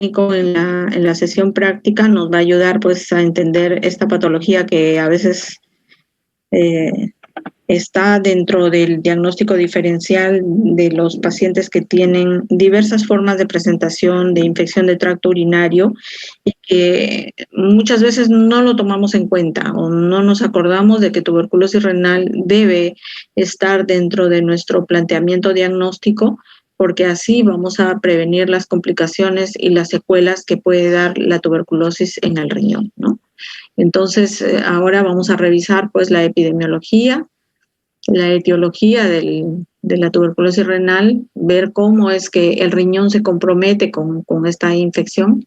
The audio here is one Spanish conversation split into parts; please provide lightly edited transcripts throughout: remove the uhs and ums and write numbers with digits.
en la sesión práctica nos va a ayudar pues a entender esta patología que a veces está dentro del diagnóstico diferencial de los pacientes que tienen diversas formas de presentación de infección de tracto urinario y que muchas veces no lo tomamos en cuenta o no nos acordamos de que tuberculosis renal debe estar dentro de nuestro planteamiento diagnóstico, porque así vamos a prevenir las complicaciones y las secuelas que puede dar la tuberculosis en el riñón, ¿no? Entonces, ahora vamos a revisar pues la epidemiología, la etiología de la tuberculosis renal, ver cómo es que el riñón se compromete con esta infección,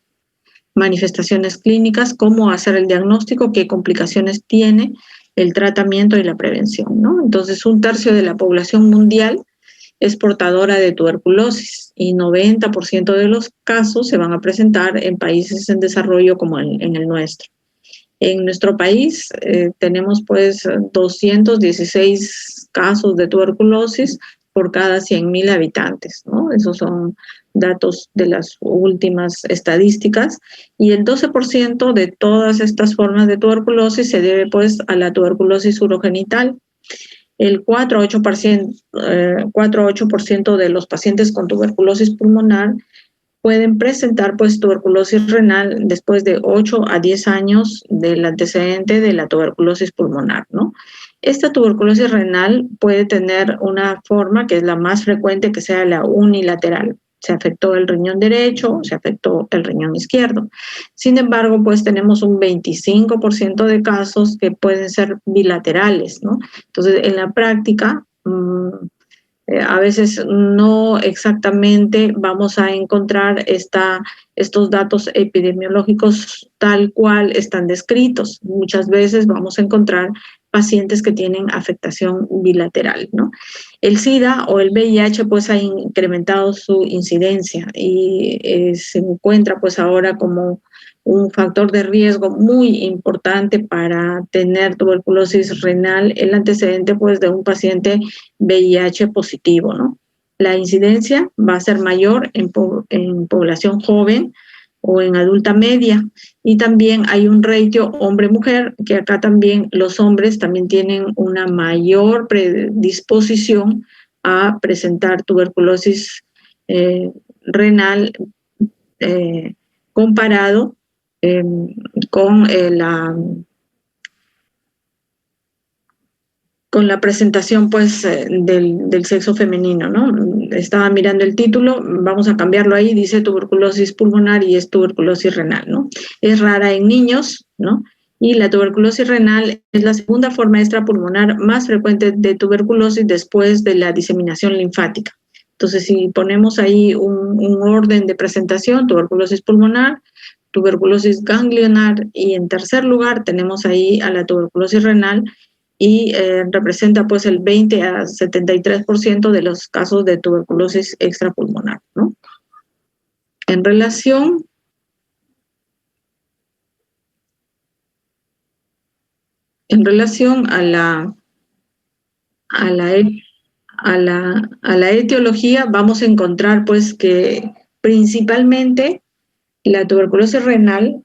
manifestaciones clínicas, cómo hacer el diagnóstico, qué complicaciones tiene, el tratamiento y la prevención, ¿no? Entonces, 1/3 de la población mundial es portadora de tuberculosis y 90% de los casos se van a presentar en países en desarrollo como en el nuestro. En nuestro país tenemos pues 216 casos de tuberculosis por cada 100.000 habitantes, ¿no? Esos son datos de las últimas estadísticas, y el 12% de todas estas formas de tuberculosis se debe pues a la tuberculosis urogenital. El 4 a 8% de los pacientes con tuberculosis pulmonar pueden presentar pues tuberculosis renal después de 8 a 10 años del antecedente de la tuberculosis pulmonar, ¿no? Esta tuberculosis renal puede tener una forma que es la más frecuente, que sea la unilateral. Se afectó el riñón derecho, se afectó el riñón izquierdo. Sin embargo, pues tenemos un 25% de casos que pueden ser bilaterales, ¿no? Entonces, en la práctica, a veces no exactamente vamos a encontrar estos datos epidemiológicos tal cual están descritos. Muchas veces vamos a encontrar pacientes que tienen afectación bilateral, ¿no? El SIDA o el VIH pues ha incrementado su incidencia y se encuentra pues ahora como un factor de riesgo muy importante para tener tuberculosis renal, el antecedente pues de un paciente VIH positivo, ¿no? La incidencia va a ser mayor en población joven o en adulta media, y también hay un ratio hombre-mujer, que acá también los hombres también tienen una mayor predisposición a presentar tuberculosis renal comparado con la presentación pues del sexo femenino, ¿no? Estaba mirando el título, vamos a cambiarlo ahí, dice tuberculosis pulmonar y es tuberculosis renal, ¿no? Es rara en niños, ¿no? Y la tuberculosis renal es la segunda forma extrapulmonar más frecuente de tuberculosis después de la diseminación linfática. Entonces, si ponemos ahí un orden de presentación, tuberculosis pulmonar, tuberculosis ganglionar, y en tercer lugar tenemos ahí a la tuberculosis renal, y representa pues el 20 a 73% de los casos de tuberculosis extrapulmonar, ¿no? En relación a la etiología, vamos a encontrar pues que principalmente la tuberculosis renal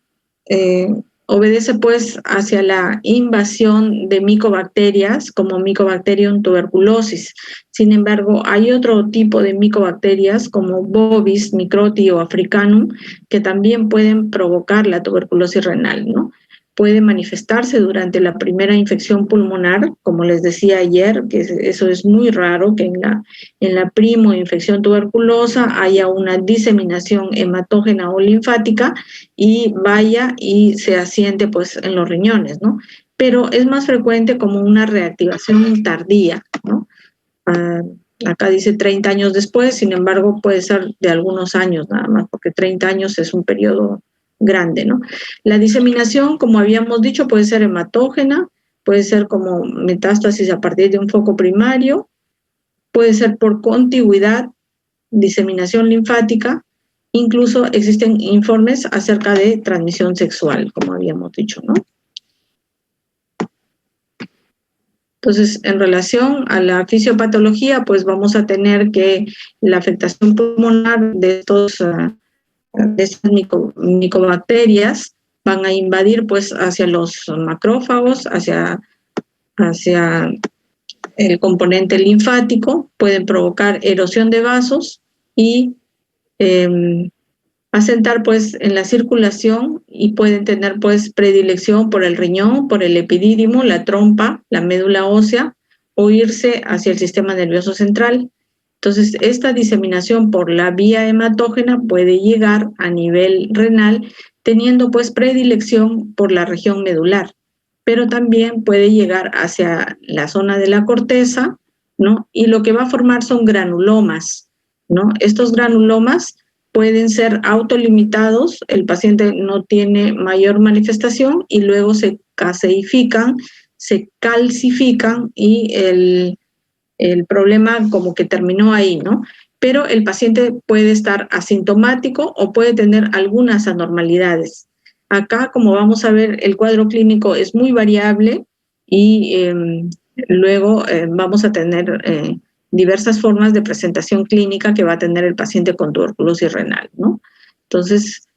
obedece pues hacia la invasión de micobacterias como Mycobacterium tuberculosis. Sin embargo, hay otro tipo de micobacterias como Bovis, Microti o Africanum que también pueden provocar la tuberculosis renal, ¿no? Puede manifestarse durante la primera infección pulmonar, como les decía ayer, que eso es muy raro, que en la primoinfección tuberculosa haya una diseminación hematógena o linfática y vaya y se asiente pues en los riñones, ¿no? Pero es más frecuente como una reactivación tardía, ¿no? Acá dice 30 años después, sin embargo puede ser de algunos años nada más, porque 30 años es un periodo grande, ¿no? La diseminación, como habíamos dicho, puede ser hematógena, puede ser como metástasis a partir de un foco primario, puede ser por contigüidad, diseminación linfática, incluso existen informes acerca de transmisión sexual, como habíamos dicho, ¿no? Entonces, en relación a la fisiopatología, pues vamos a tener que la afectación pulmonar de estos de estas micobacterias van a invadir pues hacia los macrófagos, hacia el componente linfático, pueden provocar erosión de vasos y asentar pues en la circulación y pueden tener pues predilección por el riñón, por el epidídimo, la trompa, la médula ósea o irse hacia el sistema nervioso central. Entonces, esta diseminación por la vía hematógena puede llegar a nivel renal teniendo pues predilección por la región medular, pero también puede llegar hacia la zona de la corteza, ¿no? Y lo que va a formar son granulomas, ¿no? Estos granulomas pueden ser autolimitados, el paciente no tiene mayor manifestación y luego se caseifican, se calcifican y el problema como que terminó ahí, ¿no? Pero el paciente puede estar asintomático o puede tener algunas anormalidades. Acá, como vamos a ver, el cuadro clínico es muy variable y luego vamos a tener diversas formas de presentación clínica que va a tener el paciente con tuberculosis renal, ¿no? Entonces,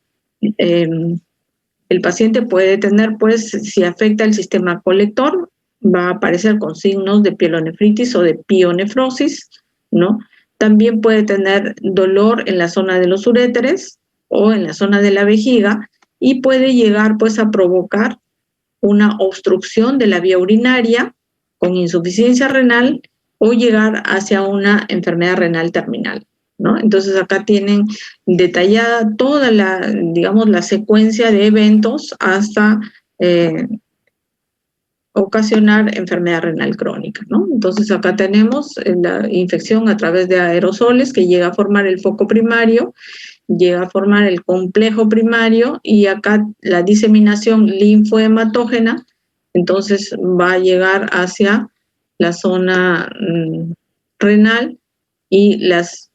el paciente puede tener, pues, si afecta el sistema colector, va a aparecer con signos de pielonefritis o de pionefrosis, ¿no? También puede tener dolor en la zona de los uréteres o en la zona de la vejiga y puede llegar, pues, a provocar una obstrucción de la vía urinaria con insuficiencia renal o llegar hacia una enfermedad renal terminal, ¿no? Entonces acá tienen detallada toda la, digamos, la secuencia de eventos hasta ocasionar enfermedad renal crónica, ¿no? Entonces acá tenemos la infección a través de aerosoles que llega a formar el foco primario, llega a formar el complejo primario y acá la diseminación linfohematógena, entonces va a llegar hacia la zona renal y las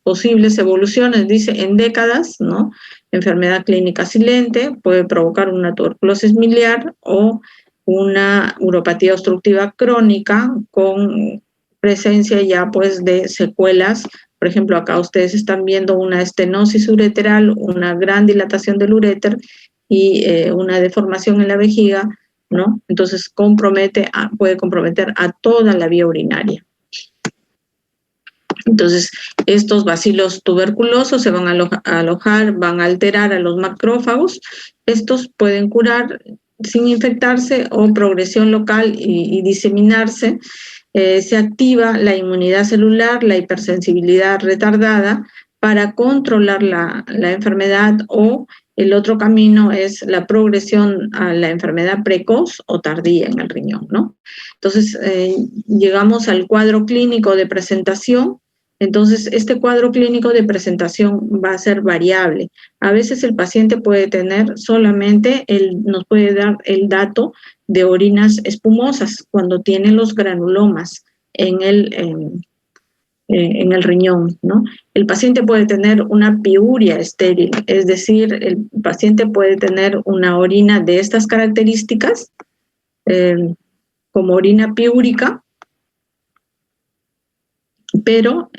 posibles evoluciones, dice, en décadas, ¿no? Enfermedad clínica silente, puede provocar una tuberculosis miliar o una uropatía obstructiva crónica con presencia ya pues de secuelas. Por ejemplo, acá ustedes están viendo una estenosis ureteral, una gran dilatación del uréter y una deformación en la vejiga, ¿no? Entonces puede comprometer a toda la vía urinaria. Entonces, estos bacilos tuberculosos se van a alojar, van a alterar a los macrófagos. Estos pueden curar sin infectarse o progresión local y diseminarse. Se activa la inmunidad celular, la hipersensibilidad retardada para controlar la enfermedad o el otro camino es la progresión a la enfermedad precoz o tardía en el riñón, ¿no? Entonces, llegamos al cuadro clínico de presentación. Entonces, este cuadro clínico de presentación va a ser variable. A veces el paciente puede tener solamente, nos puede dar el dato de orinas espumosas cuando tiene los granulomas en el riñón, ¿no? El paciente puede tener una piuria estéril, es decir, el paciente puede tener una orina de estas características, como orina piúrica, pero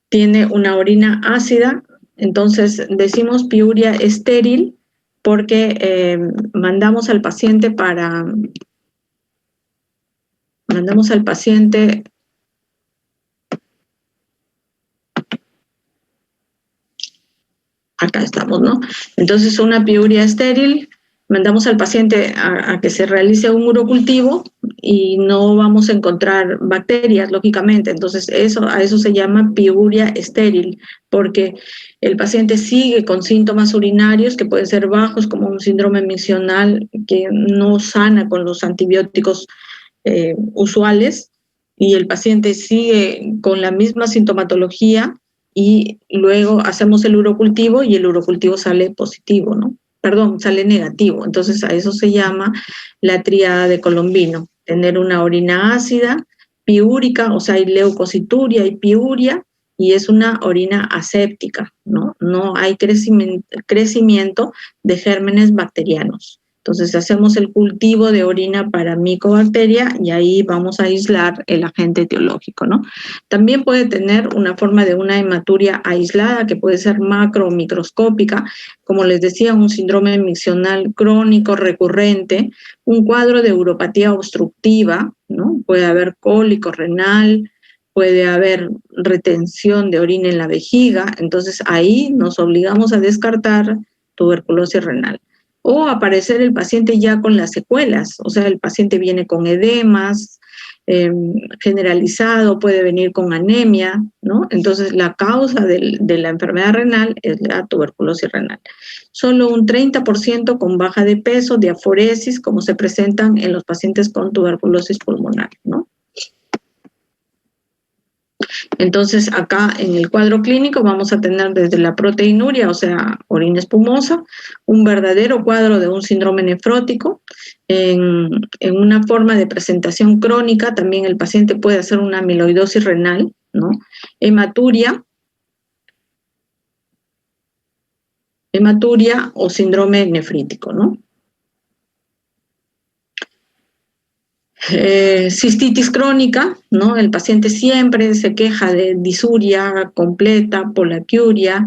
tiene una orina ácida, entonces decimos piuria estéril porque mandamos al paciente acá estamos, ¿no? Entonces una piuria estéril, mandamos al paciente a que se realice un urocultivo y no vamos a encontrar bacterias, lógicamente. Entonces a eso se llama piuria estéril, porque el paciente sigue con síntomas urinarios que pueden ser bajos, como un síndrome miccional que no sana con los antibióticos usuales, y el paciente sigue con la misma sintomatología y luego hacemos el urocultivo y el urocultivo sale positivo, ¿no? Perdón, sale negativo. Entonces a eso se llama la tríada de Colombino, tener una orina ácida, piúrica, o sea, hay leucocituria y piuria, y es una orina aséptica, ¿no? No hay crecimiento de gérmenes bacterianos. Entonces hacemos el cultivo de orina para micobacteria y ahí vamos a aislar el agente etiológico, ¿no? También puede tener una forma de una hematuria aislada que puede ser macro o microscópica, como les decía, un síndrome miccional crónico recurrente, un cuadro de uropatía obstructiva, ¿no? Puede haber cólico renal, puede haber retención de orina en la vejiga, entonces ahí nos obligamos a descartar tuberculosis renal. O aparecer el paciente ya con las secuelas, o sea, el paciente viene con edemas, generalizado, puede venir con anemia, ¿no? Entonces la causa de la enfermedad renal es la tuberculosis renal. Solo un 30% con baja de peso, diaforesis, como se presentan en los pacientes con tuberculosis pulmonar, ¿no? Entonces, acá en el cuadro clínico vamos a tener desde la proteinuria, o sea, orina espumosa, un verdadero cuadro de un síndrome nefrótico. En una forma de presentación crónica, también el paciente puede hacer una amiloidosis renal, ¿no? Hematuria o síndrome nefrítico, ¿no? Cistitis crónica, ¿no? El paciente siempre se queja de disuria completa, polaquiuria,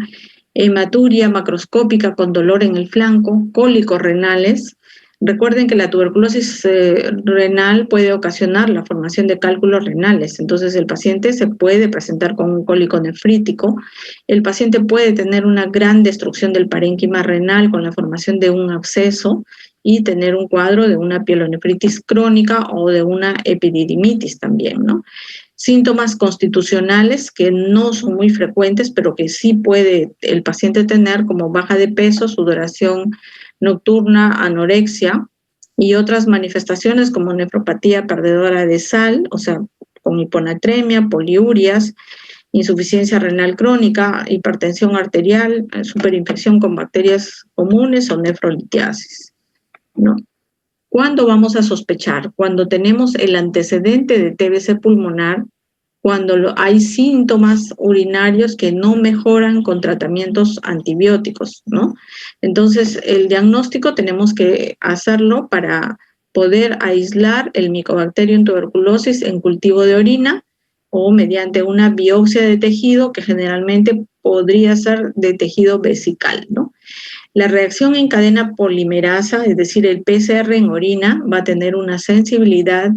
hematuria macroscópica con dolor en el flanco, cólicos renales. Recuerden que la tuberculosis renal puede ocasionar la formación de cálculos renales, entonces el paciente se puede presentar con un cólico nefrítico, el paciente puede tener una gran destrucción del parénquima renal con la formación de un absceso, y tener un cuadro de una pielonefritis crónica o de una epididimitis también, ¿no? Síntomas constitucionales que no son muy frecuentes, pero que sí puede el paciente tener, como baja de peso, sudoración nocturna, anorexia y otras manifestaciones como nefropatía perdedora de sal, o sea, con hiponatremia, poliurias, insuficiencia renal crónica, hipertensión arterial, superinfección con bacterias comunes o nefrolitiasis, ¿no? ¿Cuándo vamos a sospechar? Cuando tenemos el antecedente de TBC pulmonar, cuando hay síntomas urinarios que no mejoran con tratamientos antibióticos, ¿no? Entonces, el diagnóstico tenemos que hacerlo para poder aislar el Mycobacterium tuberculosis en cultivo de orina o mediante una biopsia de tejido que generalmente podría ser de tejido vesical, ¿no? La reacción en cadena polimerasa, es decir, el PCR en orina, va a tener una sensibilidad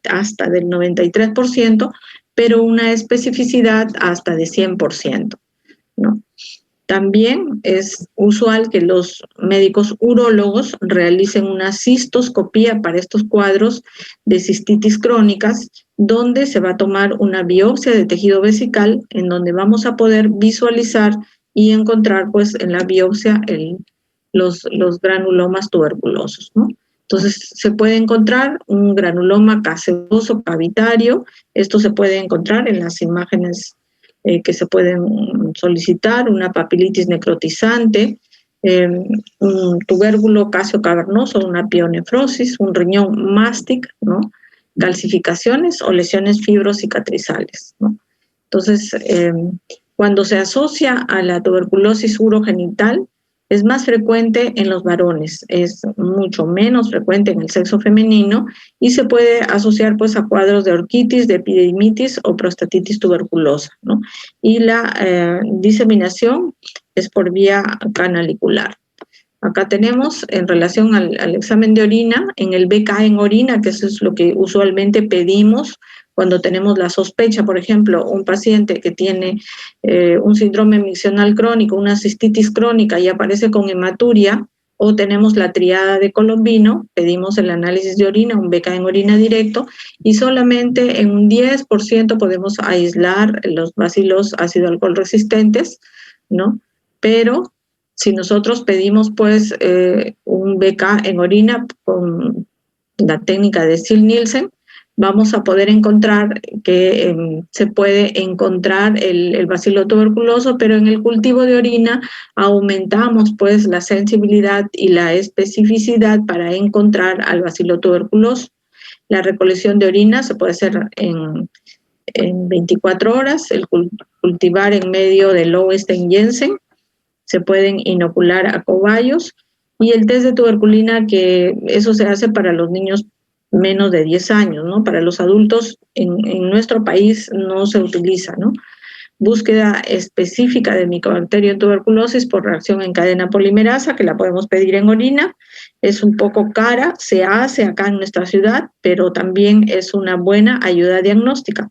hasta del 93%, pero una especificidad hasta de 100%, ¿no? También es usual que los médicos urólogos realicen una cistoscopía para estos cuadros de cistitis crónicas, donde se va a tomar una biopsia de tejido vesical, en donde vamos a poder visualizar y encontrar, pues, en la biopsia los granulomas tuberculosos, ¿no? Entonces, se puede encontrar un granuloma caseoso cavitario. Esto se puede encontrar en las imágenes que se pueden solicitar, una papilitis necrotizante, un tubérculo casio cavernoso, una pionefrosis, un riñón mástic, ¿no? Calcificaciones o lesiones fibrocicatrizales, ¿no? Entonces, cuando se asocia a la tuberculosis urogenital, es más frecuente en los varones, es mucho menos frecuente en el sexo femenino y se puede asociar, pues, a cuadros de orquitis, de epididimitis o prostatitis tuberculosa, ¿no? Y la diseminación es por vía canalicular. Acá tenemos, en relación al examen de orina, en el BK en orina, que eso es lo que usualmente pedimos cuando tenemos la sospecha, por ejemplo, un paciente que tiene un síndrome miccional crónico, una cistitis crónica y aparece con hematuria, o tenemos la triada de Colombino, pedimos el análisis de orina, un BK en orina directo, y solamente en un 10% podemos aislar los bacilos ácido alcohol resistentes, ¿no? Pero si nosotros pedimos, pues, un BK en orina con la técnica de Ziel-Nielsen, vamos a poder encontrar que se puede encontrar el bacilo tuberculoso, pero en el cultivo de orina aumentamos, pues, la sensibilidad y la especificidad para encontrar al bacilo tuberculoso. La recolección de orina se puede hacer en 24 horas, el cultivar en medio del Lowenstein-Jensen, se pueden inocular a cobayos y el test de tuberculina, que eso se hace para los niños menos de 10 años, ¿no? Para los adultos en nuestro país no se utiliza, ¿no? Búsqueda específica de micobacteria en tuberculosis por reacción en cadena polimerasa, que la podemos pedir en orina. Es un poco cara, se hace acá en nuestra ciudad, pero también es una buena ayuda diagnóstica.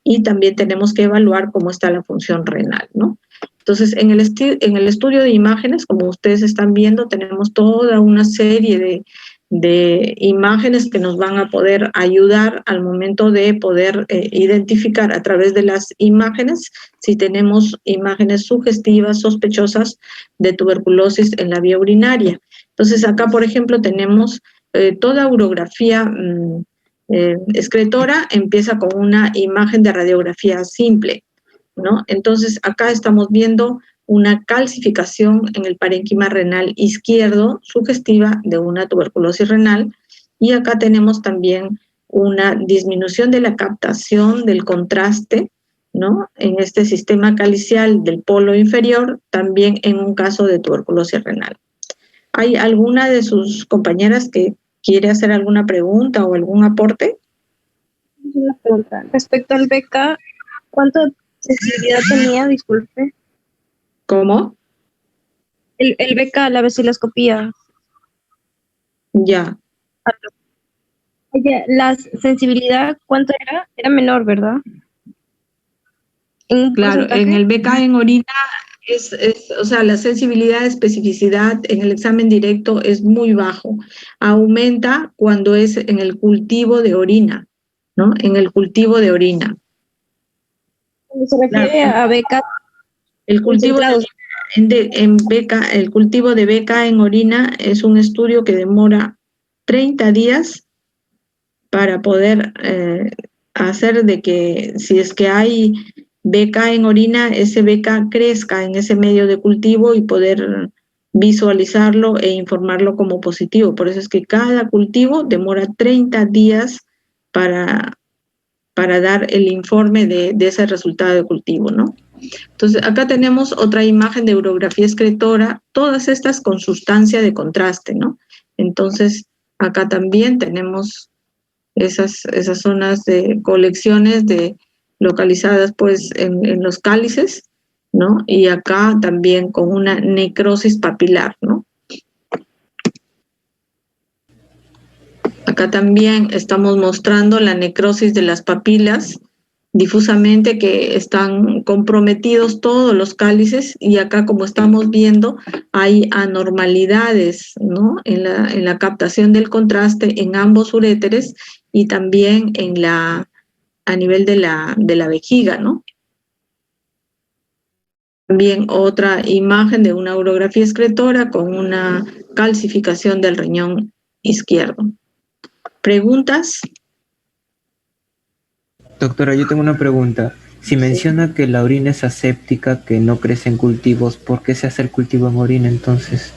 Y también tenemos que evaluar cómo está la función renal, ¿no? Entonces, en el estudio de imágenes, como ustedes están viendo, tenemos toda una serie de imágenes que nos van a poder ayudar al momento de poder identificar a través de las imágenes si tenemos imágenes sugestivas, sospechosas de tuberculosis en la vía urinaria. Entonces, acá, por ejemplo, tenemos toda urografía excretora, empieza con una imagen de radiografía simple, ¿no? Entonces, acá estamos viendo una calcificación en el parénquima renal izquierdo sugestiva de una tuberculosis renal, y acá tenemos también una disminución de la captación del contraste, ¿no? En este sistema calicial del polo inferior, también en un caso de tuberculosis renal. ¿Hay alguna de sus compañeras que quiere hacer alguna pregunta o algún aporte? Una pregunta. Respecto al BK, ¿cuánta sensibilidad tenía? Disculpe. ¿Cómo? El BK, la vaciloscopía. Ya. Oye, la sensibilidad, ¿cuánto era? Era menor, ¿verdad? ¿En claro, porcentaje? en el BK en orina o sea, la sensibilidad, especificidad en el examen directo es muy bajo. Aumenta cuando es en el cultivo de orina, ¿no? En el cultivo de orina. Cuando se refiere Claro, a BK el cultivo el cultivo de BK en orina es un estudio que demora 30 días para poder hacer de que si es que hay BK en orina, ese BK crezca en ese medio de cultivo y poder visualizarlo e informarlo como positivo. Por eso es que cada cultivo demora 30 días para, para dar el informe de ese resultado de cultivo, ¿no? Entonces, acá tenemos otra imagen de urografía excretora, todas estas con sustancia de contraste, ¿no? Entonces, acá también tenemos esas zonas de colecciones localizadas pues en los cálices, ¿no? Y acá también con una necrosis papilar, ¿no? Acá también estamos mostrando la necrosis de las papilas difusamente, que están comprometidos todos los cálices, y acá, como estamos viendo, hay anormalidades, ¿no? En la captación del contraste en ambos uréteres y también a nivel de la vejiga, ¿no? También otra imagen de una urografía excretora con una calcificación del riñón izquierdo. ¿Preguntas? Doctora, yo tengo una pregunta. Si menciona que la orina es aséptica, que no crece en cultivos, ¿por qué se hace el cultivo en orina entonces?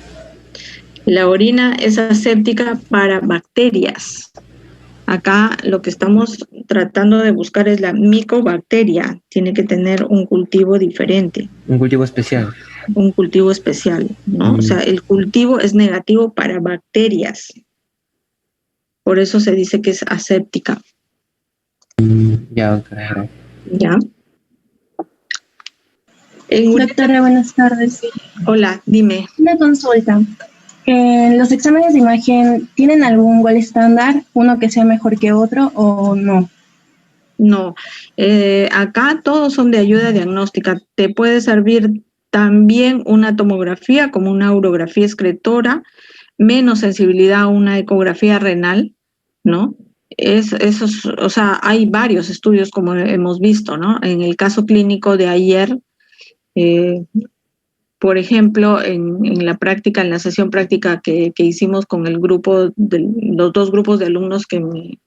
La orina es aséptica para bacterias. Acá lo que estamos tratando de buscar es la micobacteria. Tiene que tener un cultivo diferente. Un cultivo especial. Un cultivo especial, ¿no? O sea, el cultivo es negativo para bacterias. Por eso se dice que es aséptica. Ya, claro. ¿Ya? Doctora, buenas tardes. Hola, dime. Una consulta. ¿Los exámenes de imagen tienen algún gol estándar, uno que sea mejor que otro o no? No, acá todos son de ayuda diagnóstica. Te puede servir también una tomografía como una urografía excretora, menos sensibilidad a una ecografía renal, ¿no? O sea, hay varios estudios como hemos visto, ¿no? En el caso clínico de ayer, por ejemplo, en la práctica, en la sesión práctica que hicimos con el grupo, los dos grupos de alumnos que me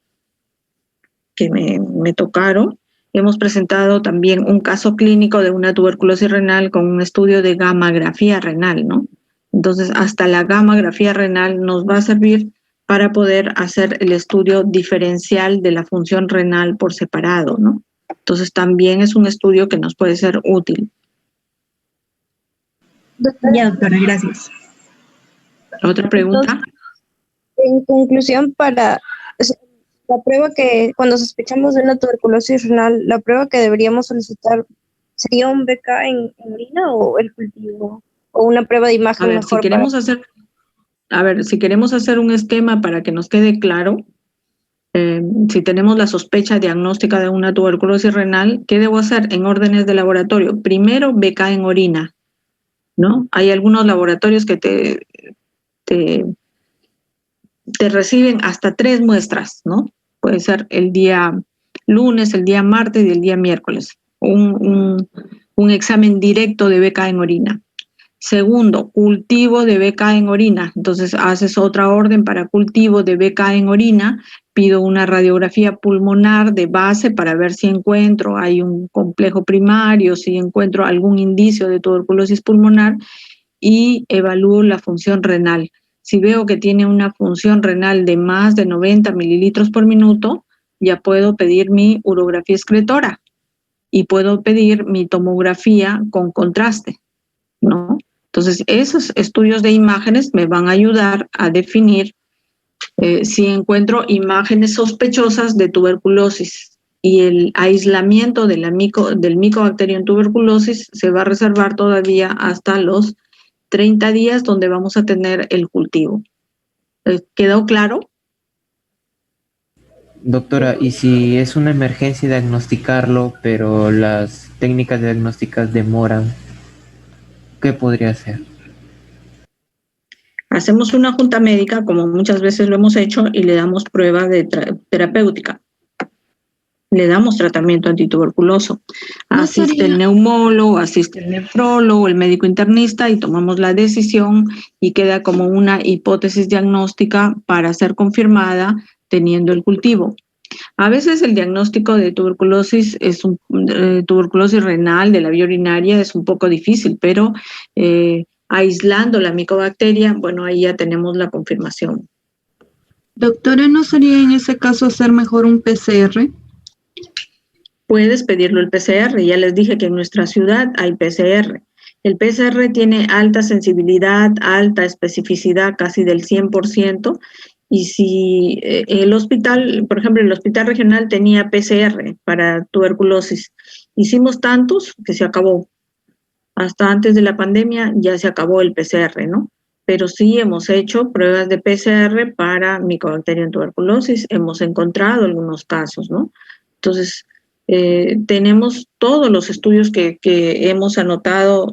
tocaron, hemos presentado también un caso clínico de una tuberculosis renal con un estudio de gammagrafía renal, ¿no? Entonces, hasta la gammagrafía renal nos va a servir para poder hacer el estudio diferencial de la función renal por separado, ¿no? Entonces, también es un estudio que nos puede ser útil. Ya, doctora, gracias. ¿Otra pregunta? Entonces, en conclusión, la prueba que, cuando sospechamos de una tuberculosis renal, la prueba que deberíamos solicitar sería un BK en orina o el cultivo, o una prueba de A imagen ver, si mejor queremos hacer, si queremos hacer un esquema para que nos quede claro, si tenemos la sospecha diagnóstica de una tuberculosis renal, ¿qué debo hacer en órdenes de laboratorio? Primero, BK en orina, ¿no? Hay algunos laboratorios que te reciben hasta 3 muestras, ¿no? Puede ser el día lunes, el día martes y el día miércoles. Un examen directo de BK en orina. Segundo, cultivo de BK en orina. Entonces haces otra orden para cultivo de BK en orina. Pido una radiografía pulmonar de base para ver si encuentro, hay un complejo primario, si encuentro algún indicio de tuberculosis pulmonar y evalúo la función renal. Si veo que tiene una función renal de más de 90 mililitros por minuto, ya puedo pedir mi urografía excretora y puedo pedir mi tomografía con contraste, ¿no? Entonces, esos estudios de imágenes me van a ayudar a definir si encuentro imágenes sospechosas de tuberculosis, y el aislamiento del Mycobacterium tuberculosis se va a reservar todavía hasta los 30 días donde vamos a tener el cultivo. ¿Quedó claro? Doctora, ¿y si es una emergencia diagnosticarlo, pero las técnicas diagnósticas demoran, qué podría hacer? Hacemos una junta médica, como muchas veces lo hemos hecho, y le damos prueba de terapéutica. Le damos tratamiento antituberculoso. Asiste el neumólogo, asiste el nefrólogo, el médico internista y tomamos la decisión y queda como una hipótesis diagnóstica para ser confirmada teniendo el cultivo. A veces el diagnóstico de tuberculosis tuberculosis renal de la vía urinaria es un poco difícil, pero aislando la micobacteria, bueno, ahí ya tenemos la confirmación. Doctora, ¿no sería en ese caso hacer mejor un PCR? Puedes pedirlo el PCR, ya les dije que en nuestra ciudad hay PCR. El PCR tiene alta sensibilidad, alta especificidad, casi del 100%, y si el hospital, por ejemplo, el hospital regional tenía PCR para tuberculosis, hicimos tantos que se acabó. Hasta antes de la pandemia ya se acabó el PCR, ¿no? Pero sí hemos hecho pruebas de PCR para Mycobacterium tuberculosis, hemos encontrado algunos casos, ¿no? Entonces, tenemos todos los estudios que hemos anotado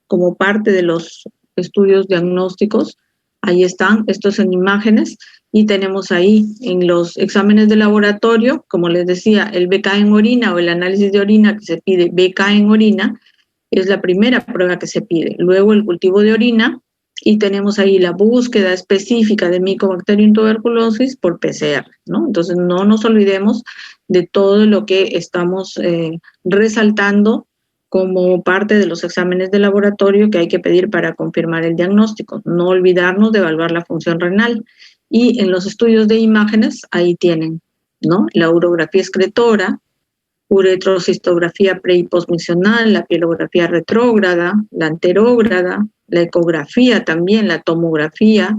como parte de los estudios diagnósticos, ahí están, estos en imágenes, y tenemos ahí en los exámenes de laboratorio, como les decía, el BK en orina o el análisis de orina que se pide BK en orina, es la primera prueba que se pide. Luego el cultivo de orina y tenemos ahí la búsqueda específica de Mycobacterium tuberculosis por PCR, ¿no? Entonces no nos olvidemos de todo lo que estamos resaltando como parte de los exámenes de laboratorio que hay que pedir para confirmar el diagnóstico. No olvidarnos de evaluar la función renal. Y en los estudios de imágenes, ahí tienen, ¿no? La urografía excretora, uretrocistografía pre y postmisional, la pielografía retrógrada, la anterógrada, la ecografía también, la tomografía,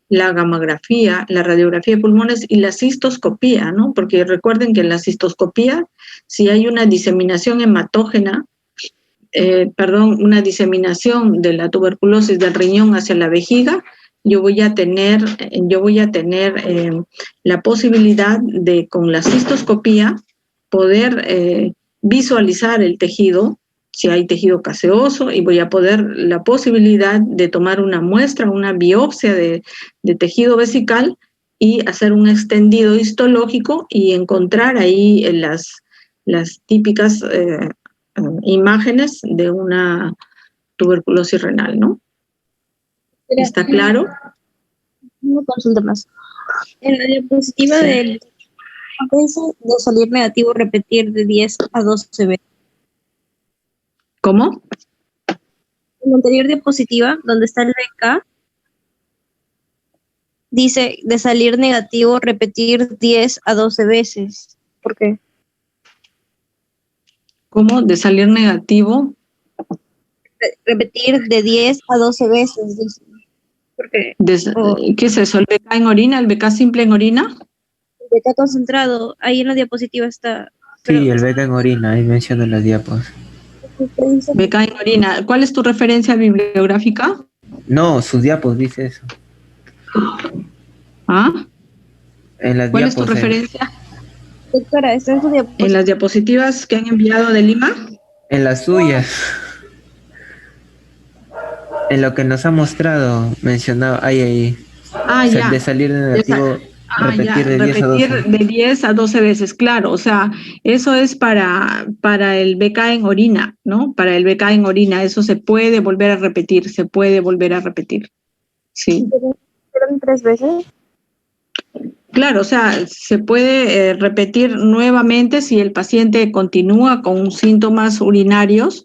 la gamografía, la radiografía de pulmones y la cistoscopía, ¿no? Porque recuerden que en la cistoscopía, si hay una diseminación hematógena, una diseminación de la tuberculosis del riñón hacia la vejiga, yo voy a tener la posibilidad de, con la cistoscopía, poder visualizar el tejido, si hay tejido caseoso, y voy a poder la posibilidad de tomar una muestra, una biopsia de tejido vesical y hacer un extendido histológico y encontrar ahí las típicas imágenes de una tuberculosis renal, ¿no? ¿Está claro? Una consulta más. En la diapositiva Sí. del de salir negativo, repetir de 10 a 12 veces. ¿Cómo? En la anterior diapositiva, donde está el BK, dice de salir negativo, repetir 10 a 12 veces. ¿Por qué? ¿Cómo? ¿De salir negativo? Repetir de 10 a 12 veces, dice. Porque ¿Qué es eso? ¿El BK en orina? ¿El BK simple en orina? el beta concentrado, ahí en la diapositiva está, pero Sí, el beta en orina, ahí menciona las diapos. usted dice que BK en orina. ¿Cuál es tu referencia bibliográfica? No, sus diapos dice eso. ¿Ah? En las ¿Cuál es tu diapos, referencia? doctora, está en su ¿En diapositiva. las diapositivas que han enviado de Lima? en las suyas, en lo que nos ha mostrado, mencionado, ahí, Ah, de ya. salir Ya sa- negativo, repetir ya. de 10 a Repetir 12. de 10 a 12 veces, claro. O sea, eso es para el BK en orina, ¿no? Para el BK en orina, eso se puede volver a repetir, se puede volver a repetir. Sí. ¿Fueron 3 veces? Claro, o sea, se puede repetir nuevamente si el paciente continúa con síntomas urinarios.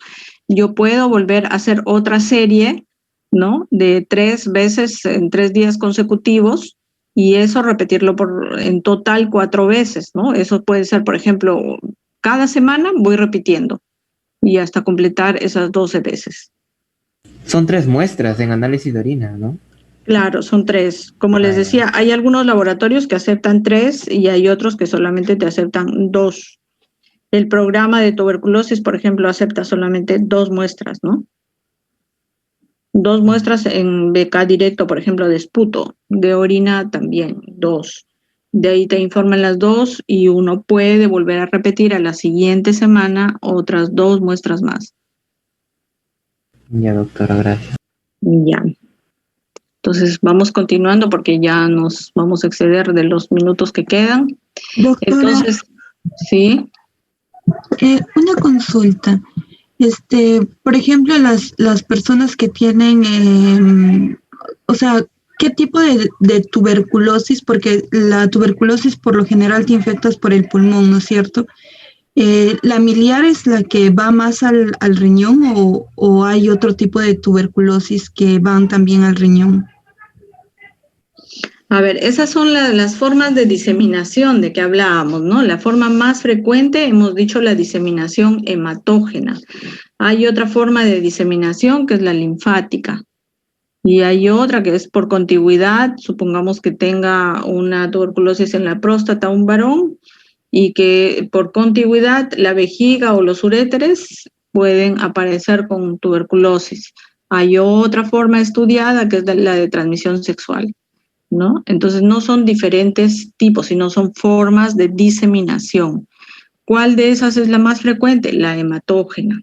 Yo puedo volver a hacer otra serie, ¿no? De 3 veces en 3 días consecutivos y eso repetirlo en total 4 veces, ¿no? Eso puede ser, por ejemplo, cada semana voy repitiendo y hasta completar esas 12 veces. Son 3 muestras en análisis de orina, ¿no? Claro, son 3. Como les Ah, ya. decía, hay algunos laboratorios que aceptan 3 y hay otros que solamente te aceptan 2. El programa de tuberculosis, por ejemplo, acepta solamente 2 muestras, ¿no? 2 muestras en BK directo, por ejemplo, de esputo, de orina también, 2. De ahí te informan las 2 y uno puede volver a repetir a la siguiente semana otras 2 muestras más. Ya, doctora, gracias. Ya. Entonces vamos continuando porque ya nos vamos a exceder de los minutos que quedan. Doctora, Entonces, sí. una consulta. Por ejemplo, las personas que tienen, o sea, ¿qué tipo de tuberculosis? Porque la tuberculosis por lo general te infectas por el pulmón, ¿no es cierto? ¿La miliar es la que va más al riñón o hay otro tipo de tuberculosis que van también al riñón? A ver, esas son las formas de diseminación de que hablábamos, ¿no? La forma más frecuente, hemos dicho la diseminación hematógena. Hay otra forma de diseminación que es la linfática. Y hay otra que es por contigüidad, supongamos que tenga una tuberculosis en la próstata un varón y que por contigüidad la vejiga o los uréteres pueden aparecer con tuberculosis. Hay otra forma estudiada que es la de transmisión sexual, ¿no? Entonces no son diferentes tipos, sino son formas de diseminación. ¿Cuál de esas es la más frecuente? La hematógena.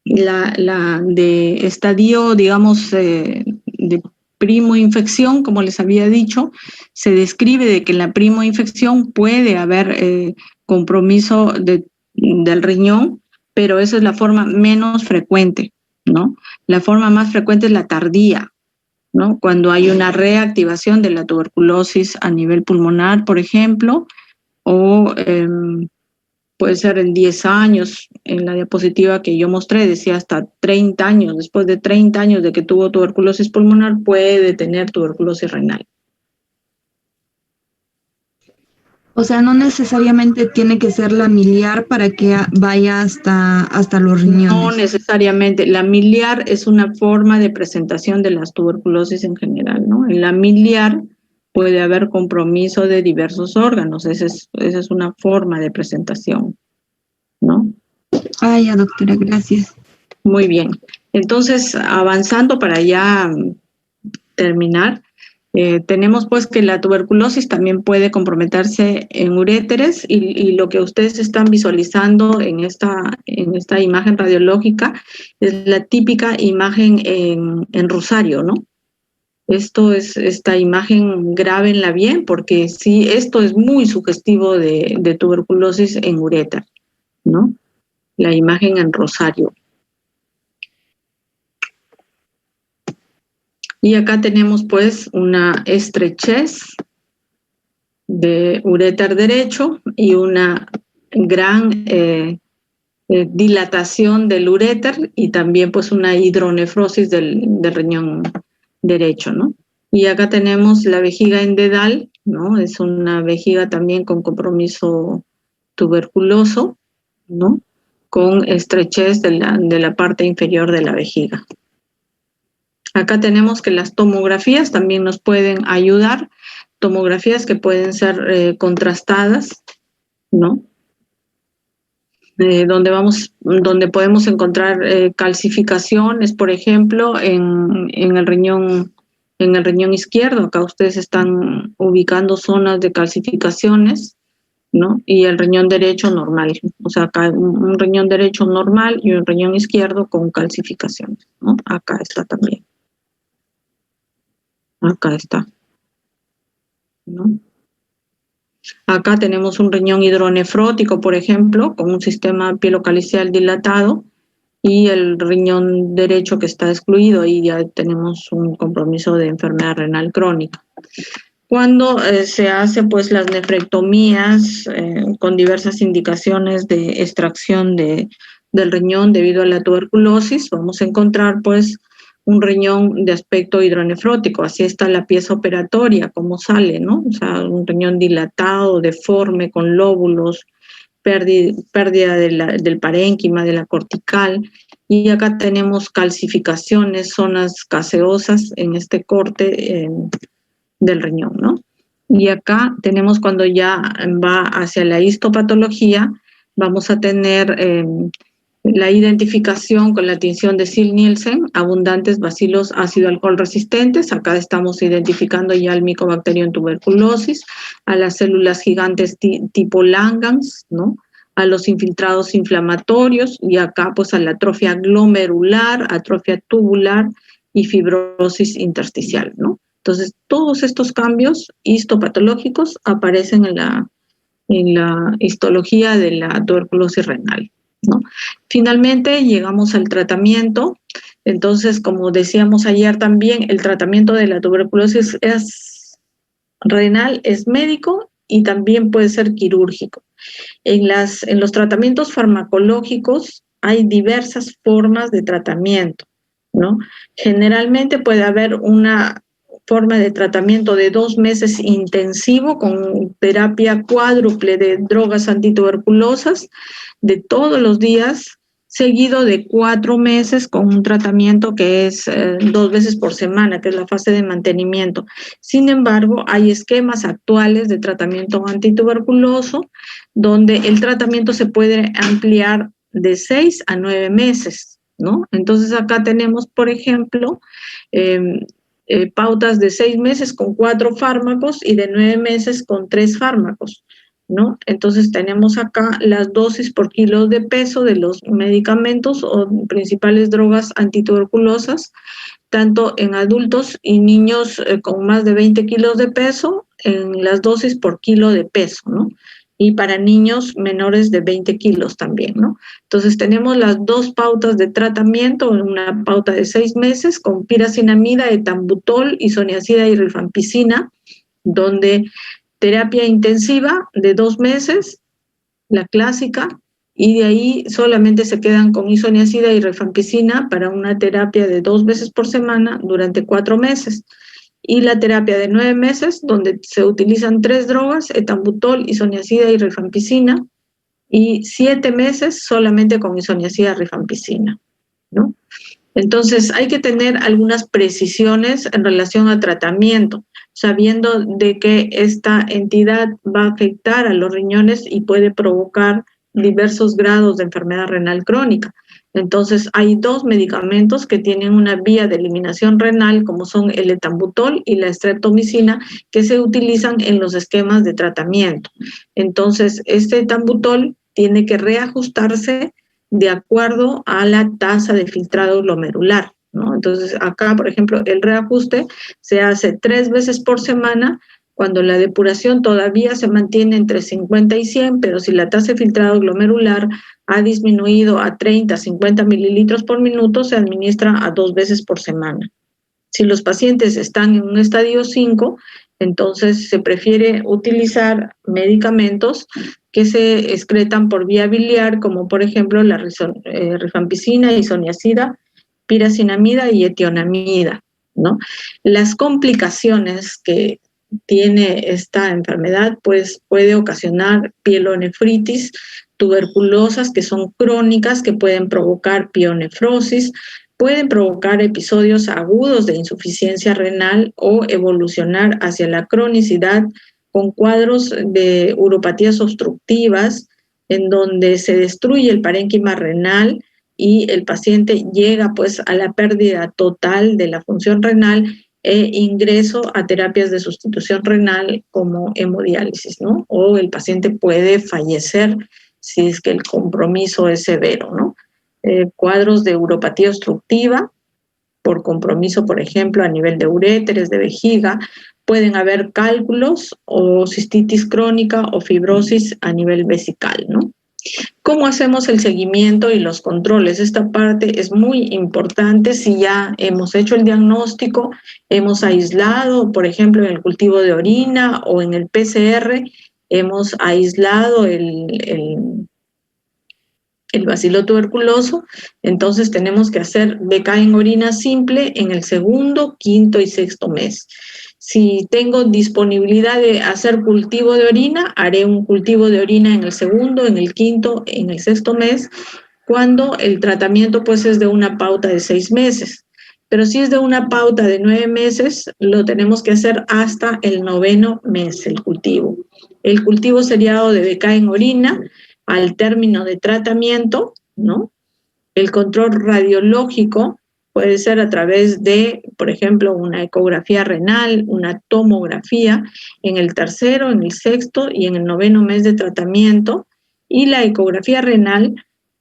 La de estadio, digamos, de primo-infección, como les había dicho, se describe de que en la primo-infección puede haber compromiso del riñón, pero esa es la forma menos frecuente, ¿no? La forma más frecuente es la tardía, ¿no? Cuando hay una reactivación de la tuberculosis a nivel pulmonar, por ejemplo, o puede ser en 10 años, en la diapositiva que yo mostré, decía hasta 30 años, después de 30 años de que tuvo tuberculosis pulmonar, puede tener tuberculosis renal. O sea, no necesariamente tiene que ser la miliar para que vaya hasta los No riñones. necesariamente, la miliar es una forma de presentación de las tuberculosis en general, ¿no? En la miliar puede haber compromiso de diversos órganos, esa es una forma de presentación, ¿no? Ah, ya, doctora, gracias. Muy bien. Entonces, avanzando para ya terminar, tenemos pues que la tuberculosis también puede comprometerse en uréteres y lo que ustedes están visualizando en esta imagen radiológica es la típica imagen en rosario, ¿no? Esto es esta imagen, grábenla bien, porque sí, esto es muy sugestivo de tuberculosis en uréter, ¿no? La imagen en rosario. Y acá tenemos pues una estrechez de uréter derecho y una gran dilatación del uréter y también pues una hidronefrosis del riñón derecho, ¿no? Y acá tenemos la vejiga endedal, ¿no? Es una vejiga también con compromiso tuberculoso, ¿no? Con estrechez de la parte inferior de la vejiga. Acá tenemos que las tomografías también nos pueden ayudar, tomografías que pueden ser contrastadas, ¿no? Donde podemos encontrar calcificaciones, por ejemplo, en el riñón izquierdo. Acá ustedes están ubicando zonas de calcificaciones, ¿no? Y el riñón derecho normal. O sea, acá un riñón derecho normal y un riñón izquierdo con calcificaciones, ¿no? Acá está también. Acá está, ¿no? Acá tenemos un riñón hidronefrótico, por ejemplo, con un sistema pielocalicial dilatado, y el riñón derecho que está excluido, y ya tenemos un compromiso de enfermedad renal crónica. Cuando se hace pues las nefrectomías con diversas indicaciones de extracción del riñón debido a la tuberculosis, vamos a encontrar pues un riñón de aspecto hidronefrótico. Así está la pieza operatoria, como sale, ¿no? O sea, un riñón dilatado, deforme, con lóbulos, pérdida del parénquima, de la cortical, y acá tenemos calcificaciones, zonas caseosas en este corte del riñón, ¿no? Y acá tenemos, cuando ya va hacia la histopatología, vamos a tener la identificación con la tinción de Ziehl-Neelsen, abundantes bacilos ácido alcohol resistentes. Acá estamos identificando ya el Mycobacterium tuberculosis, a las células gigantes tipo Langhans, ¿no? A los infiltrados inflamatorios, y acá pues a la atrofia glomerular, atrofia tubular y fibrosis intersticial, ¿no? Entonces, todos estos cambios histopatológicos aparecen en la histología de la tuberculosis renal, ¿no? Finalmente, llegamos al tratamiento. Entonces, como decíamos ayer también, el tratamiento de la tuberculosis renal es médico y también puede ser quirúrgico. En los tratamientos farmacológicos hay diversas formas de tratamiento, ¿no? Generalmente puede haber una forma de tratamiento de 2 meses intensivo con terapia cuádruple de drogas antituberculosas de todos los días, seguido de 4 meses con un tratamiento que es 2 veces por semana, que es la fase de mantenimiento. Sin embargo, hay esquemas actuales de tratamiento antituberculoso donde el tratamiento se puede ampliar de 6 a 9 meses, ¿no? Entonces acá tenemos, por ejemplo, pautas de 6 meses con 4 fármacos y de 9 meses con 3 fármacos, ¿no? Entonces tenemos acá las dosis por kilo de peso de los medicamentos o principales drogas antituberculosas, tanto en adultos y niños con más de 20 kilos de peso, en las dosis por kilo de peso, ¿no? Y para niños menores de 20 kilos también, ¿no? Entonces tenemos las 2 pautas de tratamiento, una pauta de 6 meses con piracinamida, etambutol, isoniazida y rifampicina, donde terapia intensiva de 2 meses, la clásica, y de ahí solamente se quedan con isoniazida y rifampicina para una terapia de 2 veces por semana durante 4 meses. Y la terapia de 9 meses, donde se utilizan 3 drogas, etambutol, isoniazida y rifampicina, y 7 meses solamente con isoniazida y rifampicina, ¿no? Entonces, hay que tener algunas precisiones en relación al tratamiento, sabiendo de que esta entidad va a afectar a los riñones y puede provocar diversos grados de enfermedad renal crónica. Entonces, hay 2 medicamentos que tienen una vía de eliminación renal, como son el etambutol y la streptomicina, que se utilizan en los esquemas de tratamiento. Entonces, este etambutol tiene que reajustarse de acuerdo a la tasa de filtrado glomerular, ¿no? Entonces, acá, por ejemplo, el reajuste se hace 3 veces por semana, cuando la depuración todavía se mantiene entre 50 y 100, pero si la tasa de filtrado glomerular ha disminuido a 30, 50 mililitros por minuto, se administra a 2 veces por semana. Si los pacientes están en un estadio 5, entonces se prefiere utilizar medicamentos que se excretan por vía biliar, como por ejemplo la rifampicina, isoniazida, piracinamida y etionamida, ¿no? Las complicaciones que tiene esta enfermedad, pues puede ocasionar pielonefritis, tuberculosas que son crónicas, que pueden provocar pionefrosis, pueden provocar episodios agudos de insuficiencia renal o evolucionar hacia la cronicidad con cuadros de uropatías obstructivas en donde se destruye el parénquima renal y el paciente llega pues a la pérdida total de la función renal e ingreso a terapias de sustitución renal como hemodiálisis, ¿no? O el paciente puede fallecer si es que el compromiso es severo, ¿no? Cuadros de uropatía obstructiva por compromiso, por ejemplo, a nivel de uréteres, de vejiga, pueden haber cálculos o cistitis crónica o fibrosis a nivel vesical, ¿no? ¿Cómo hacemos el seguimiento y los controles? Esta parte es muy importante. Si ya hemos hecho el diagnóstico, hemos aislado, por ejemplo, en el cultivo de orina o en el PCR, hemos aislado el bacilo tuberculoso, entonces tenemos que hacer BK en orina simple en el segundo, quinto y sexto mes. Si tengo disponibilidad de hacer cultivo de orina, haré un cultivo de orina en el segundo, en el quinto, en el sexto mes, cuando el tratamiento pues es de una pauta de 6 meses. Pero si es de una pauta de 9 meses, lo tenemos que hacer hasta el 9º mes, el cultivo. El cultivo seriado de BK en orina al término de tratamiento, ¿no? El control radiológico puede ser a través de, por ejemplo, una ecografía renal, una tomografía en el tercero, en el sexto y en el 9º mes de tratamiento. Y la ecografía renal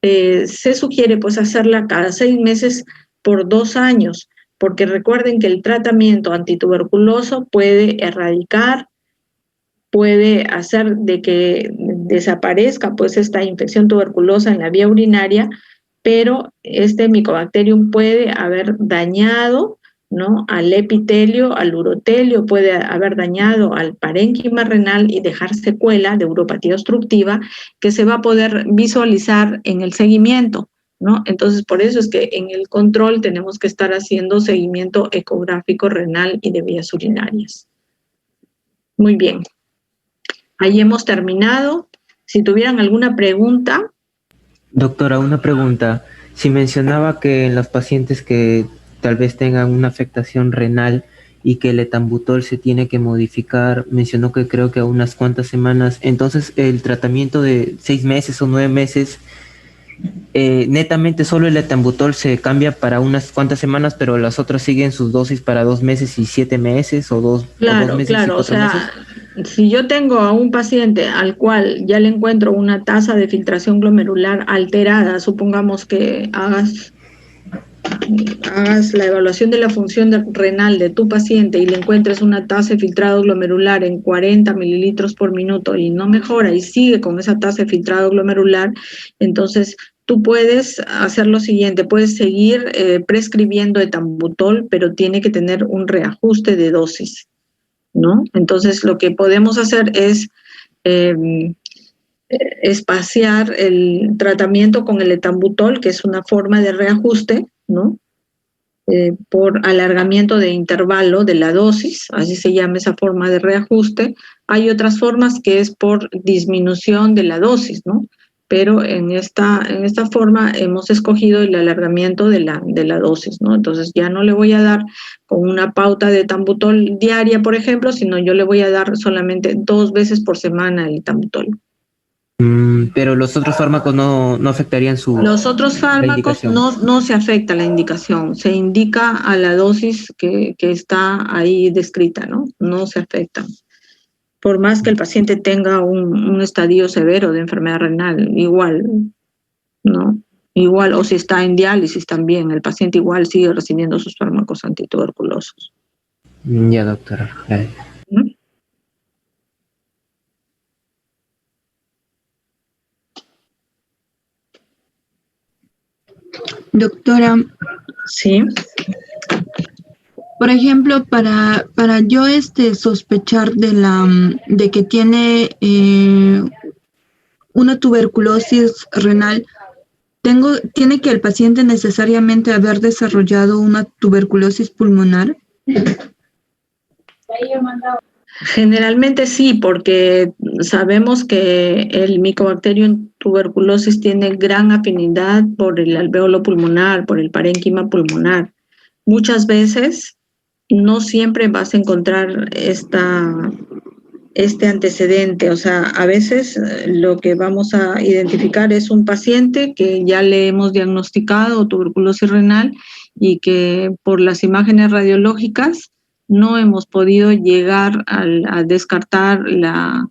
se sugiere pues hacerla cada 6 meses por 2 años, porque recuerden que el tratamiento antituberculoso puede erradicar, puede hacer de que desaparezca pues esta infección tuberculosa en la vía urinaria, pero este Mycobacterium puede haber dañado, ¿no?, al epitelio, al urotelio, puede haber dañado al parénquima renal y dejar secuela de uropatía obstructiva que se va a poder visualizar en el seguimiento, ¿no? Entonces, por eso es que en el control tenemos que estar haciendo seguimiento ecográfico renal y de vías urinarias. Muy bien. Ahí hemos terminado. Si tuvieran alguna pregunta. Doctora, una pregunta. Si mencionaba que en los pacientes que tal vez tengan una afectación renal y que el etambutol se tiene que modificar, mencionó que creo que a unas cuantas semanas, entonces el tratamiento de 6 meses o 9 meses, netamente solo el etambutol se cambia para unas cuantas semanas, pero las otras siguen sus dosis para 2 meses y 7 meses o 2 meses y 4 meses. Si yo tengo a un paciente al cual ya le encuentro una tasa de filtración glomerular alterada, supongamos que hagas la evaluación de la función renal de tu paciente y le encuentres una tasa de filtrado glomerular en 40 mililitros por minuto y no mejora y sigue con esa tasa de filtrado glomerular, entonces tú puedes hacer lo siguiente, puedes seguir prescribiendo etambutol, pero tiene que tener un reajuste de dosis, ¿no? Entonces lo que podemos hacer es espaciar el tratamiento con el etambutol, que es una forma de reajuste, ¿no? Por alargamiento de intervalo de la dosis, así se llama esa forma de reajuste. Hay otras formas que es por disminución de la dosis, ¿no? Pero en esta forma hemos escogido el alargamiento de la dosis, ¿no? Entonces ya no le voy a dar con una pauta de etambutol diaria, por ejemplo, sino yo le voy a dar solamente 2 veces por semana el etambutol. Pero los otros fármacos no afectarían su... Los otros fármacos no se afecta la indicación, se indica a la dosis que está ahí descrita, ¿no? No se afecta. Por más que el paciente tenga un estadio severo de enfermedad renal, igual, ¿no? Igual, o si está en diálisis también, el paciente igual sigue recibiendo sus fármacos antituberculosos. Ya, doctora. Gracias. Doctora. Sí. Por ejemplo, para yo sospechar de que tiene una tuberculosis renal, ¿tiene que el paciente necesariamente haber desarrollado una tuberculosis pulmonar? Generalmente sí, porque sabemos que el Mycobacterium tuberculosis tiene gran afinidad por el alvéolo pulmonar, por el parénquima pulmonar. Muchas veces no siempre vas a encontrar este antecedente, o sea, a veces lo que vamos a identificar es un paciente que ya le hemos diagnosticado tuberculosis renal y que por las imágenes radiológicas no hemos podido llegar a descartar la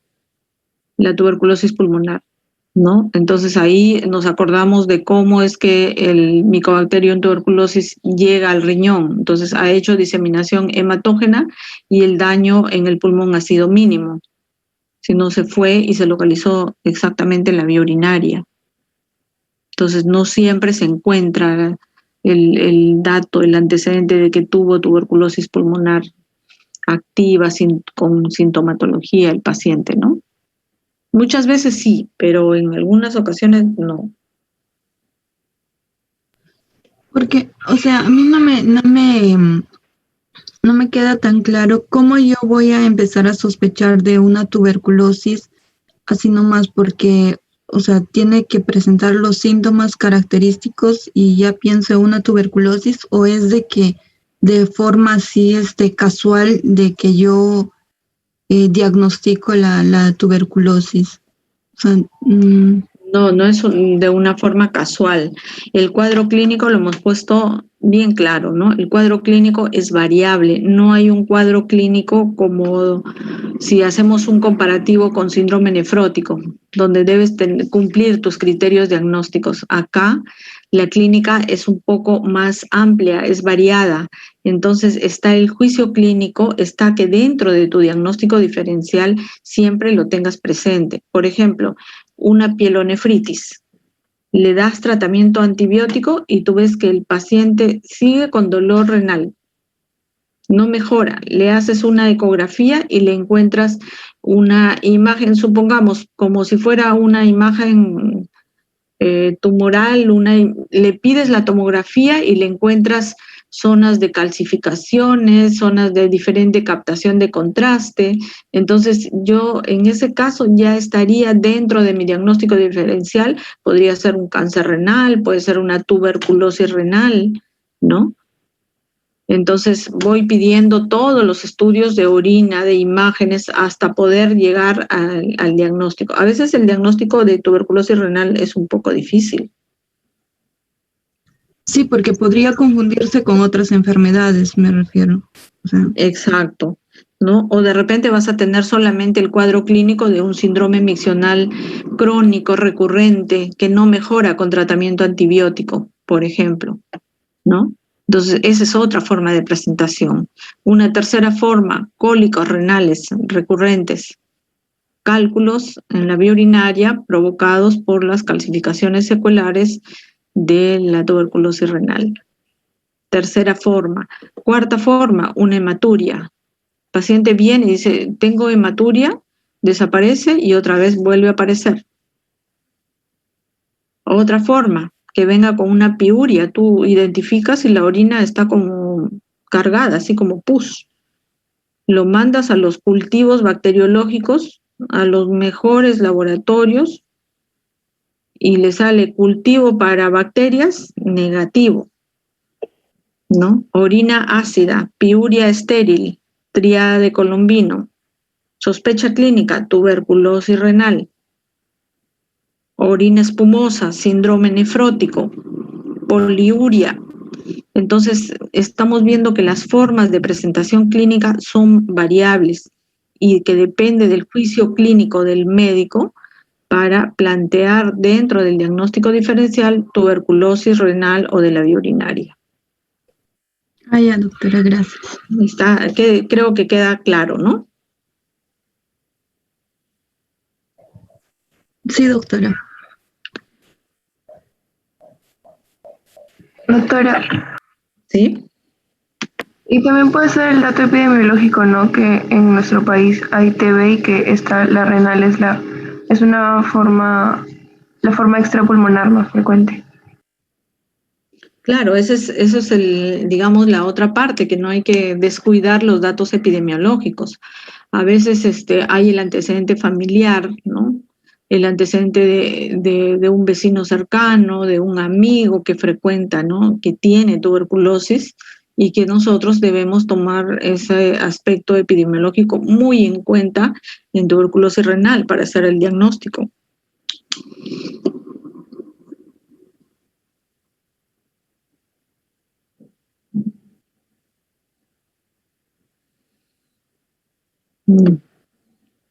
tuberculosis pulmonar, ¿no? Entonces ahí nos acordamos de cómo es que el Mycobacterium tuberculosis llega al riñón. Entonces ha hecho diseminación hematógena y el daño en el pulmón ha sido mínimo. Si no, se fue y se localizó exactamente en la vía urinaria. Entonces no siempre se encuentra el dato, el antecedente de que tuvo tuberculosis pulmonar activa con sintomatología el paciente, ¿no? Muchas veces sí, pero en algunas ocasiones no. Porque, o sea, a mí no me queda tan claro cómo yo voy a empezar a sospechar de una tuberculosis así nomás porque, o sea, tiene que presentar los síntomas característicos y ya pienso en una tuberculosis, o es de que de forma así casual de que yo diagnostico la tuberculosis. O sea, No, no es de una forma casual. El cuadro clínico lo hemos puesto bien claro, ¿no? El cuadro clínico es variable. No hay un cuadro clínico como si hacemos un comparativo con síndrome nefrótico, donde debes cumplir tus criterios diagnósticos. Acá la clínica es un poco más amplia, es variada. Entonces está el juicio clínico, está que dentro de tu diagnóstico diferencial siempre lo tengas presente. Por ejemplo, una pielonefritis. Le das tratamiento antibiótico y tú ves que el paciente sigue con dolor renal. No mejora. Le haces una ecografía y le encuentras una imagen, supongamos, como si fuera una imagen tumoral, le pides la tomografía y le encuentras zonas de calcificaciones, zonas de diferente captación de contraste. Entonces yo en ese caso ya estaría dentro de mi diagnóstico diferencial, podría ser un cáncer renal, puede ser una tuberculosis renal, ¿no? Entonces voy pidiendo todos los estudios de orina, de imágenes, hasta poder llegar al diagnóstico. A veces el diagnóstico de tuberculosis renal es un poco difícil. sí, porque podría confundirse con otras enfermedades, me refiero. O sea, exacto, ¿no? O de repente vas a tener solamente el cuadro clínico de un síndrome miccional crónico recurrente que no mejora con tratamiento antibiótico, por ejemplo, ¿no? Entonces, esa es otra forma de presentación. Una tercera forma, cólicos renales recurrentes, cálculos en la vía urinaria provocados por las calcificaciones seculares de la tuberculosis renal. Tercera forma. Cuarta forma, una hematuria. El paciente viene y dice, tengo hematuria, desaparece y otra vez vuelve a aparecer. Otra forma, que venga con una piuria, tú identificas si la orina está como cargada, así como pus. Lo mandas a los cultivos bacteriológicos, a los mejores laboratorios, y le sale cultivo para bacterias negativo, ¿no? Orina ácida, piuria estéril, tríada de Colombino, sospecha clínica, tuberculosis renal, orina espumosa, síndrome nefrótico, poliuria. Entonces, estamos viendo que las formas de presentación clínica son variables y que depende del juicio clínico del médico para plantear dentro del diagnóstico diferencial tuberculosis renal o de la vía urinaria. ah, ya, doctora, gracias. Creo que queda claro, ¿no? Sí, doctora. Doctora, ¿Sí? y también puede ser el dato epidemiológico, ¿no? Que en nuestro país hay TB y que la renal es la forma extrapulmonar más frecuente. Claro, eso es digamos, la otra parte, que no hay que descuidar los datos epidemiológicos. A veces hay el antecedente familiar, ¿no? El antecedente de un vecino cercano, de un amigo que frecuenta, ¿no? Que tiene tuberculosis, y que nosotros debemos tomar ese aspecto epidemiológico muy en cuenta en tuberculosis renal para hacer el diagnóstico.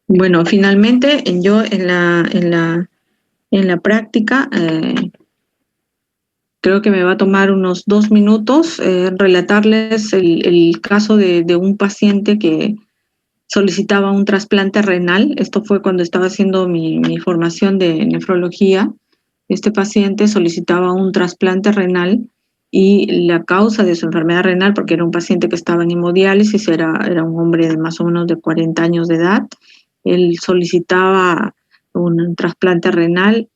Bueno, finalmente yo en la práctica creo que me va a tomar unos 2 minutos relatarles el caso de un paciente que solicitaba un trasplante renal. Esto fue cuando estaba haciendo mi formación de nefrología. Este paciente solicitaba un trasplante renal y la causa de su enfermedad renal, porque era un paciente que estaba en hemodiálisis, era un hombre de más o menos de 40 años de edad. Él solicitaba un trasplante renal.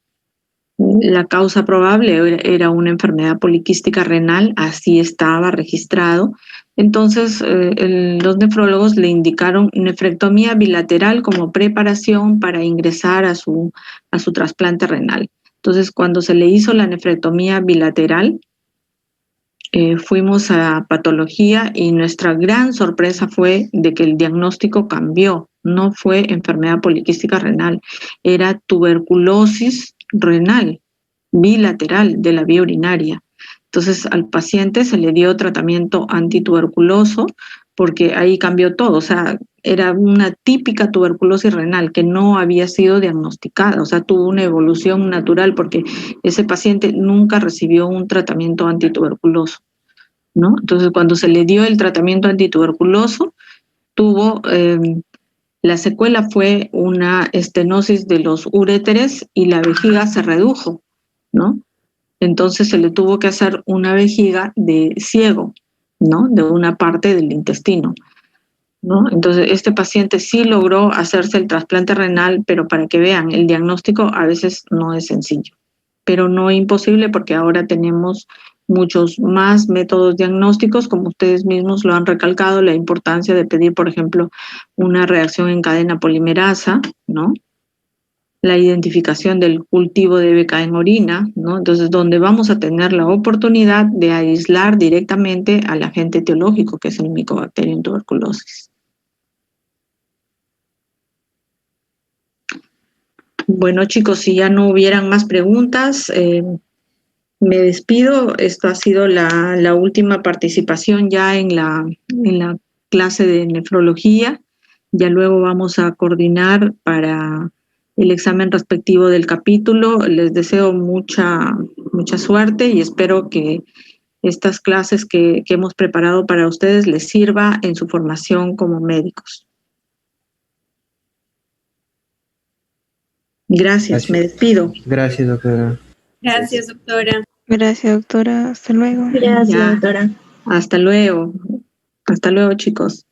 La causa probable era una enfermedad poliquística renal, así estaba registrado. Entonces, los nefrólogos le indicaron nefrectomía bilateral como preparación para ingresar a su trasplante renal. Entonces, cuando se le hizo la nefrectomía bilateral, fuimos a patología y nuestra gran sorpresa fue de que el diagnóstico cambió. No fue enfermedad poliquística renal, era tuberculosis renal bilateral de la vía urinaria. Entonces al paciente se le dio tratamiento antituberculoso porque ahí cambió todo, o sea, era una típica tuberculosis renal que no había sido diagnosticada, o sea, tuvo una evolución natural porque ese paciente nunca recibió un tratamiento antituberculoso, ¿no? Entonces cuando se le dio el tratamiento antituberculoso, tuvo la secuela fue una estenosis de los uréteres y la vejiga se redujo, ¿no? Entonces se le tuvo que hacer una vejiga de ciego, ¿no? De una parte del intestino, ¿no? Entonces este paciente sí logró hacerse el trasplante renal, pero para que vean, el diagnóstico a veces no es sencillo, pero no imposible porque ahora tenemos muchos más métodos diagnósticos, como ustedes mismos lo han recalcado, la importancia de pedir, por ejemplo, una reacción en cadena polimerasa, ¿no? La identificación del cultivo de BK en orina, ¿no? Entonces, donde vamos a tener la oportunidad de aislar directamente al agente etiológico, que es el Mycobacterium tuberculosis. Bueno, chicos, si ya no hubieran más preguntas, me despido. Esto ha sido la última participación ya en la clase de nefrología. Ya luego vamos a coordinar para el examen respectivo del capítulo. Les deseo mucha suerte y espero que estas clases que hemos preparado para ustedes les sirva en su formación como médicos. Gracias. Me despido. Gracias, doctora. Gracias, doctora. Gracias, doctora. Hasta luego. Gracias, Ya. doctora. Hasta luego. Hasta luego, chicos.